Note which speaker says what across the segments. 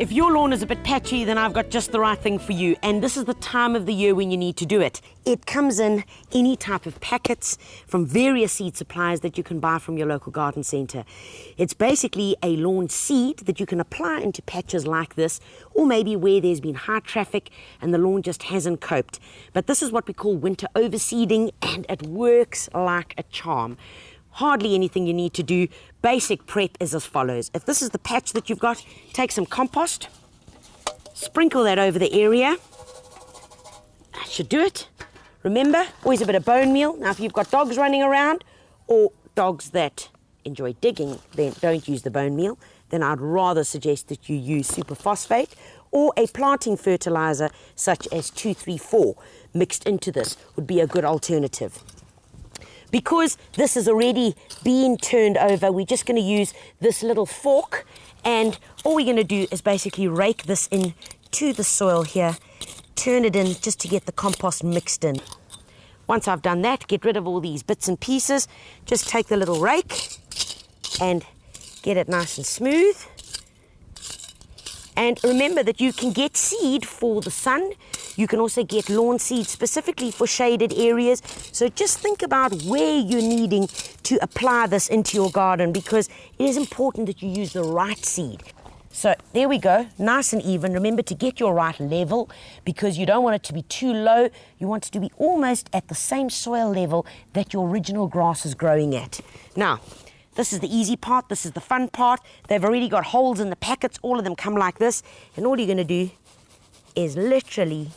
Speaker 1: If your lawn is a bit patchy, then I've got just the right thing for you. And this is the time of the year when you need to do it. It comes in any type of packets from various seed suppliers that you can buy from your local garden centre. It's basically a lawn seed that you can apply into patches like this, or maybe where there's been high traffic and the lawn just hasn't coped. But this is what we call winter overseeding, and it works like a charm. Hardly anything you need to do. Basic prep is as follows. If this is the patch that you've got, take some compost, sprinkle that over the area. That should do it. Remember, always a bit of bone meal. Now, if you've got dogs running around or dogs that enjoy digging, then don't use the bone meal. Then I'd rather suggest that you use superphosphate or a planting fertilizer such as 2,3,4 mixed into this would be a good alternative. Because this has already been turned over, we're just going to use this little fork, and all we're going to do is basically rake this into the soil here, turn it in just to get the compost mixed in. Once I've done that, get rid of all these bits and pieces, just take the little rake and get it nice and smooth. And remember that you can get seed for the sun. You can also get lawn seed specifically for shaded areas. So just think about where you're needing to apply this into your garden, because it is important that you use the right seed. So there we go, nice and even. Remember to get your right level, because you don't want it to be too low. You want it to be almost at the same soil level that your original grass is growing at. Now, this is the easy part, this is the fun part. They've already got holes in the packets, all of them come like this. And all you're gonna do is literally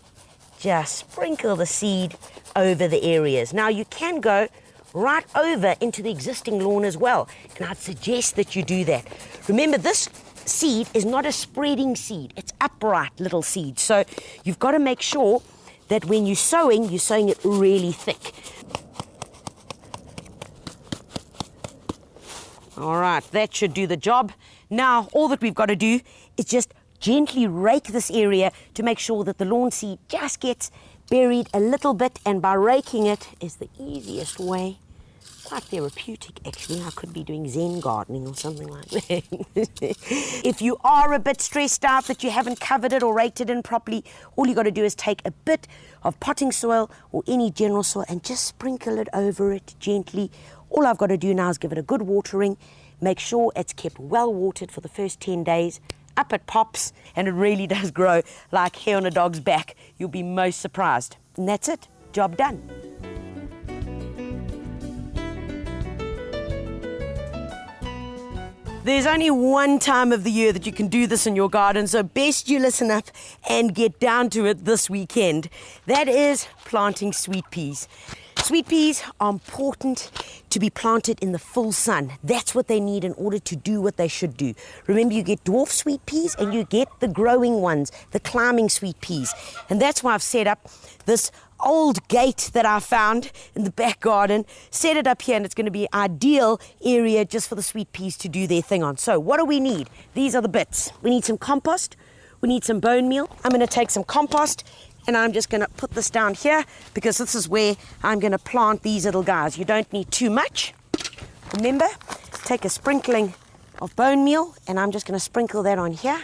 Speaker 1: just sprinkle the seed over the areas. Now you can go right over into the existing lawn as well, and I'd suggest that you do that. Remember, this seed is not a spreading seed, it's upright little seed. So you've got to make sure that when you're sowing it really thick. All right, that should do the job. Now, all that we've got to do is just gently rake this area to make sure that the lawn seed just gets buried a little bit, and by raking it is the easiest way. Quite therapeutic, actually. I could be doing Zen gardening or something like that. If you are a bit stressed out that you haven't covered it or raked it in properly, all you got to do is take a bit of potting soil or any general soil and just sprinkle it over it gently. All I've got to do now is give it a good watering, make sure it's kept well watered for the first 10 days. Up it pops, and it really does grow like hair on a dog's back. You'll be most surprised. And that's it, job done. There's only one time of the year that you can do this in your garden, so best you listen up and get down to it this weekend. That is planting sweet peas. Sweet peas are important to be planted in the full sun. That's what they need in order to do what they should do. Remember, you get dwarf sweet peas and you get the growing ones, the climbing sweet peas. And that's why I've set up this old gate that I found in the back garden, set it up here, and it's going to be an ideal area just for the sweet peas to do their thing on. So what do we need? These are the bits. We need some compost. We need some bone meal. I'm going to take some compost, and I'm just going to put this down here, because this is where I'm going to plant these little guys. You don't need too much. Remember, take a sprinkling of bone meal, and I'm just going to sprinkle that on here.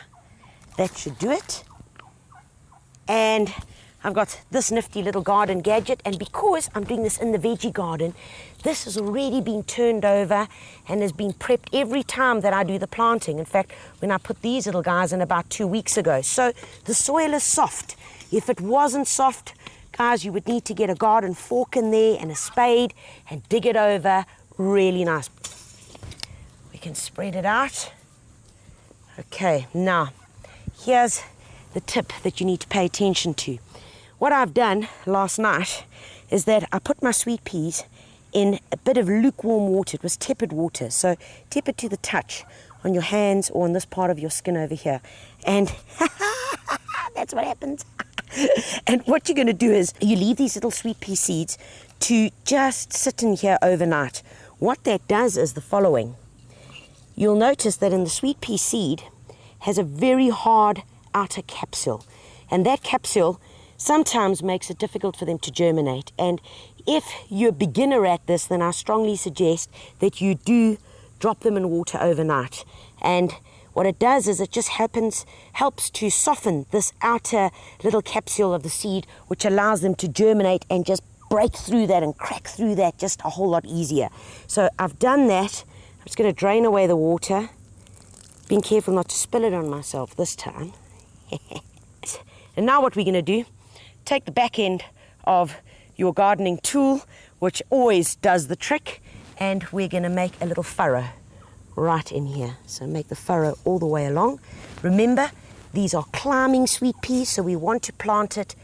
Speaker 1: That should do it. And I've got this nifty little garden gadget, and because I'm doing this in the veggie garden, this has already been turned over and has been prepped every time that I do the planting. In fact, when I put these little guys in about 2 weeks ago. So the soil is soft. If it wasn't soft, guys, you would need to get a garden fork in there and a spade and dig it over really nice. We can spread it out. Okay, now, here's the tip that you need to pay attention to. What I've done last night is that I put my sweet peas in a bit of lukewarm water. It was tepid water, so tepid to the touch on your hands or on this part of your skin over here. And that's what happens. And what you're going to do is you leave these little sweet pea seeds to just sit in here overnight. What that does is the following. You'll notice that in the sweet pea seed has a very hard outer capsule, and that capsule sometimes makes it difficult for them to germinate. And if you're a beginner at this, then I strongly suggest that you do drop them in water overnight. And What it does is it just helps to soften this outer little capsule of the seed, which allows them to germinate and just break through that and crack through that just a whole lot easier. So I've done that. I'm just going to drain away the water. Being careful not to spill it on myself this time. And now what we're going to do, take the back end of your gardening tool, which always does the trick, and we're going to make a little furrow right in here. So make the furrow all the way along. Remember, these are climbing sweet peas, so we want to plant it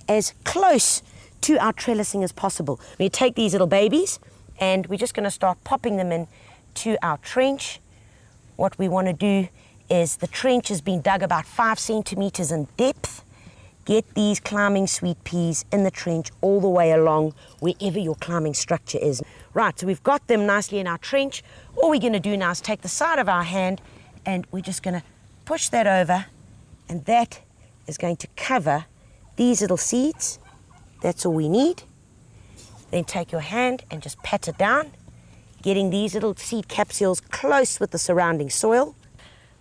Speaker 1: as close to our trellising as possible. We take these little babies and we're just going to start popping them in to our trench. What we want to do is the trench has been dug about 5 centimeters in depth. Get these climbing sweet peas in the trench all the way along wherever your climbing structure is. Right, so we've got them nicely in our trench. All we're going to do now is take the side of our hand and we're just going to push that over, and that is going to cover these little seeds. That's all we need. Then take your hand and just pat it down, getting these little seed capsules close with the surrounding soil.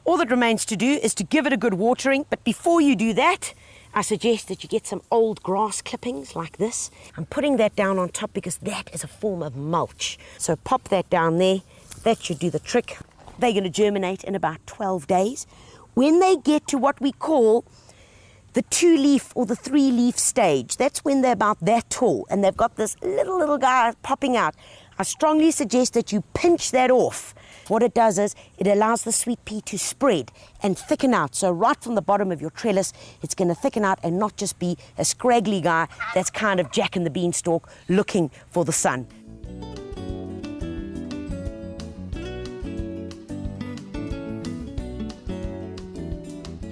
Speaker 1: All that remains to do is to give it a good watering, but before you do that, I suggest that you get some old grass clippings like this. I'm putting that down on top because that is a form of mulch. So pop that down there. That should do the trick. They're going to germinate in about 12 days. When they get to what we call the 2-leaf or the 3-leaf stage, that's when they're about that tall and they've got this little guy popping out. I strongly suggest that you pinch that off. What it does is it allows the sweet pea to spread and thicken out. So right from the bottom of your trellis, it's going to thicken out and not just be a scraggly guy that's kind of Jack and the Beanstalk looking for the sun.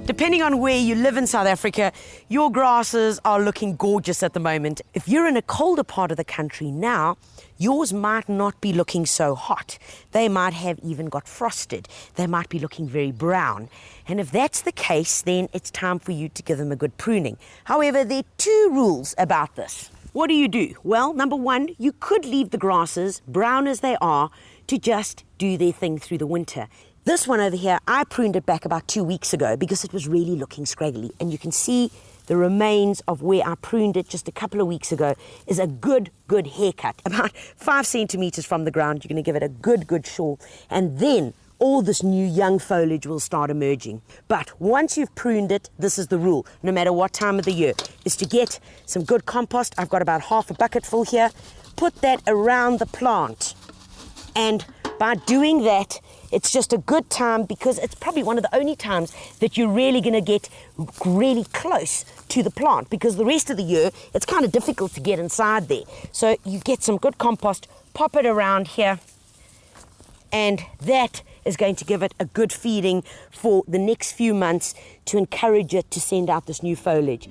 Speaker 1: Depending on where you live in South Africa, your grasses are looking gorgeous at the moment. If you're in a colder part of the country now, yours might not be looking so hot. They might have even got frosted. They might be looking very brown. And if that's the case, then it's time for you to give them a good pruning. However, there are 2 rules about this. What do? Well, number 1, you could leave the grasses, brown as they are, to just do their thing through the winter. This one over here, I pruned it back about 2 weeks ago because it was really looking scraggly. And you can see the remains of where I pruned it just a couple of weeks ago is a good haircut. About 5 centimeters from the ground, you're going to give it a good shawl. And then all this new young foliage will start emerging. But once you've pruned it, this is the rule, no matter what time of the year, is to get some good compost. I've got about half a bucket full here. Put that around the plant. And by doing that, it's just a good time because it's probably one of the only times that you're really going to get really close to the plant, because the rest of the year it's kind of difficult to get inside there. So you get some good compost, pop it around here, and that is going to give it a good feeding for the next few months to encourage it to send out this new foliage.